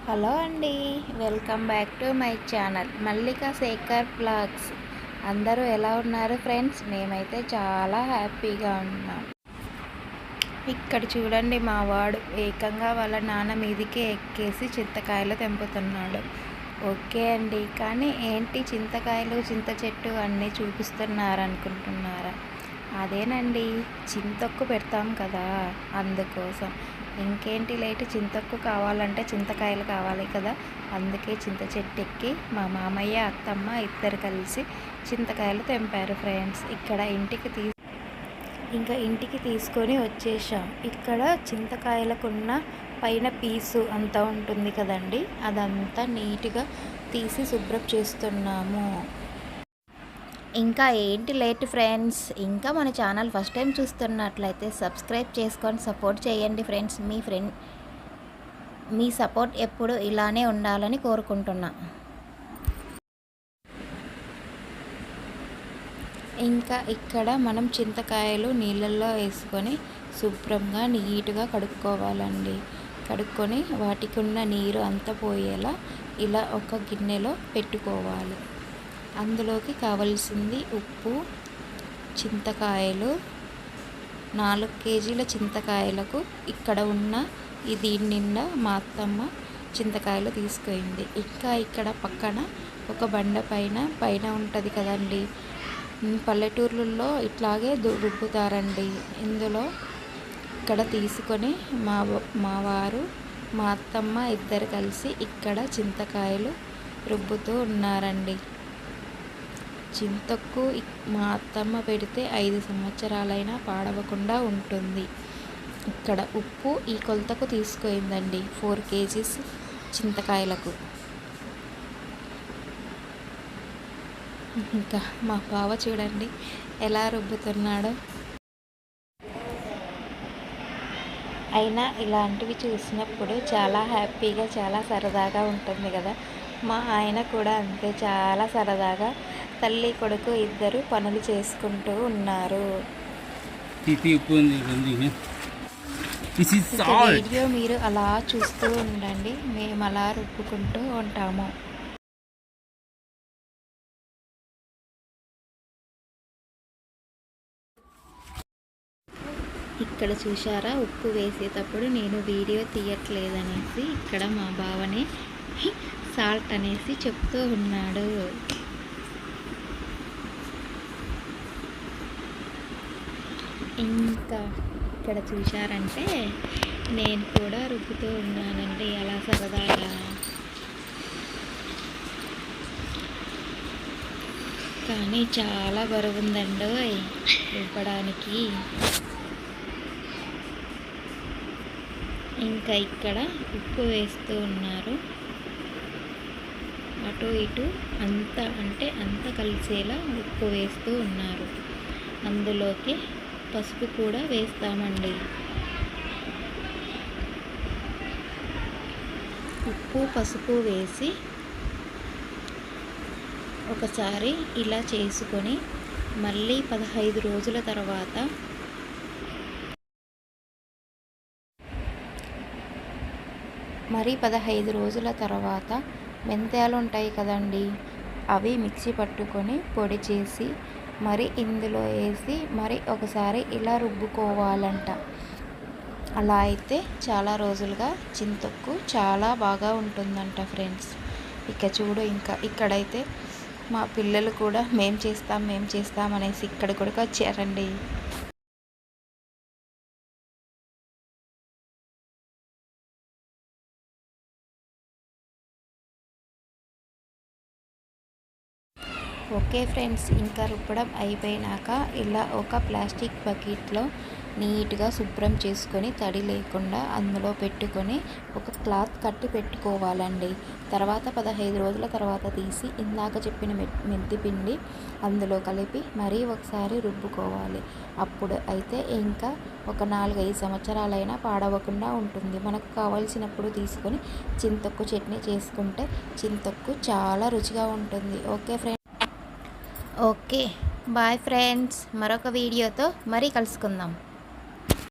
Hello అండి, welcome back to my channel Mallika Shekhar blogs. అందరూ ఎలా ఉన్నారు ఫ్రెండ్స్? మేమైతే చాలా హ్యాపీగా ఉన్నాం. ఇక్కడ చూడండి, మా వాడు ఏకంగా వాళ్ళ నాన్న మీదికి ఎక్కేసి చింతకాయలు తెంపుతున్నాడు. ఓకే అండి, కానీ ఏంటి చింతకాయలు, చింత చెట్టు అన్నీ చూపిస్తున్నారనుకుంటున్నారా? అదేనండి, చింతొక్కు పెడతాం కదా, అందుకోసం. ఇంకేంటి లేటు, చింతొక్కు కావాలంటే చింతకాయలు కావాలి కదా, అందుకే చింత చెట్టు ఎక్కి మా మామయ్య అత్తమ్మ ఇద్దరు కలిసి చింతకాయలు తెంపారు ఫ్రెండ్స్. ఇక్కడ ఇంటికి తీసుకొని వచ్చేసాం. ఇక్కడ చింతకాయలకున్న పైన పీసు అంతా ఉంటుంది కదండి, అదంతా నీట్గా తీసి శుభ్రం చేస్తున్నాము. ఇంకా ఏంటి లేట్ ఫ్రెండ్స్, ఇంకా మన ఛానల్ ఫస్ట్ టైం చూస్తున్నట్లయితే సబ్స్క్రైబ్ చేసుకొని సపోర్ట్ చేయండి ఫ్రెండ్స్. మీ సపోర్ట్ ఎప్పుడు ఇలానే ఉండాలని కోరుకుంటున్నా. ఇంకా ఇక్కడ మనం చింతకాయలు నీళ్ళల్లో వేసుకొని శుభ్రంగా నీట్గా కడుక్కోవాలండి. కడుక్కొని వాటికి ఉన్న నీరు అంతా పోయేలా ఇలా ఒక గిన్నెలో పెట్టుకోవాలి. అందులోకి కావలసింది ఉప్పు, చింతకాయలు. 4 కేజీల చింతకాయలకు ఇక్కడ ఉన్న దీని నిండా మా అత్తమ్మ చింతకాయలు తీసుకుంది. ఇంకా ఇక్కడ పక్కన ఒక బండ పైన ఉంటుంది కదండి, పల్లెటూర్లలో ఇట్లాగే రుబ్బుతారండి. ఇందులో ఇక్కడ తీసుకొని మా వారు, మా అత్తమ్మ ఇద్దరు కలిసి ఇక్కడ చింతకాయలు రుబ్బుతూ ఉన్నారండి. చింతొక్కు మా అత్తమ్మ పెడితే 5 సంవత్సరాలైనా పాడవకుండా ఉంటుంది. ఇక్కడ ఉప్పు ఈ కొలతకు తీసుకుందండి, 4 కేజీస్ చింతకాయలకు. ఇంకా మా బావ చూడండి ఎలా రుబ్బుతున్నాడో. అయినా ఇలాంటివి చూసినప్పుడు చాలా హ్యాపీగా, చాలా సరదాగా ఉంటుంది కదా. మా ఆయన కూడా అంతే, చాలా సరదాగా తల్లి కొడుకు ఇద్దరు పనులు చేసుకుంటూ ఉన్నారు. వీడియో మీరు అలా చూస్తూ ఉండండి, మేము అలా రుబ్బుకుంటూ ఉంటాము. ఇక్కడ చూసారా, ఉప్పు వేసేటప్పుడు నేను వీడియో తీయట్లేదనేసి ఇక్కడ మా బావనే సాల్ట్ అనేసి చెప్తూ ఉన్నాడు. ఇంకా ఇక్కడ చూశారంటే నేను కూడా రుబ్బుతూ ఉన్నానండి అలా సరదాగా. కానీ చాలా బరువుందండి రుబ్బడానికి. ఇంకా ఇక్కడ ఉప్పు వేస్తూ ఉన్నారు, అటు ఇటు అంత కలిసేలా ఉప్పు వేస్తూ ఉన్నారు. అందులోకి పసుపు కూడా వేస్తామండి. ఉప్పు పసుపు వేసి ఒకసారి ఇలా చేసుకొని మళ్ళీ 15 రోజుల తర్వాత మెంతాలు ఉంటాయి కదండి, అవి మిక్సీ పట్టుకొని పొడి చేసి మరి ఇందులో వేసి మరి ఒకసారి ఇలా రుబ్బుకోవాలంట. అలా అయితే చాలా రోజులుగా చింతొక్కు చాలా బాగా ఉంటుందంట ఫ్రెండ్స్. ఇక చూడు, ఇంకా ఇక్కడైతే మా పిల్లలు కూడా మేం చేస్తాం అనేసి ఇక్కడ కూడా వచ్చారండి. ఓకే ఫ్రెండ్స్, ఇంకా రుబ్బడం అయిపోయినాక ఇలా ఒక ప్లాస్టిక్ బకెట్లో నీట్గా శుభ్రం చేసుకొని తడి లేకుండా అందులో పెట్టుకొని ఒక క్లాత్ కట్టి పెట్టుకోవాలండి. తర్వాత 15 రోజుల తర్వాత తీసి ఇందాక చెప్పిన మెంతి పిండి అందులో కలిపి మరీ ఒకసారి రుబ్బుకోవాలి. అప్పుడు అయితే ఇంకా ఒక 4-5 సంవత్సరాలైనా పాడవకుండా ఉంటుంది. మనకు కావాల్సినప్పుడు తీసుకొని చింతొక్కు చట్నీ చేసుకుంటే చింతొక్కు చాలా రుచిగా ఉంటుంది. Okay friends, okay bye friends, మరొక వీడియోతో మరీ కలుసుకుందాం.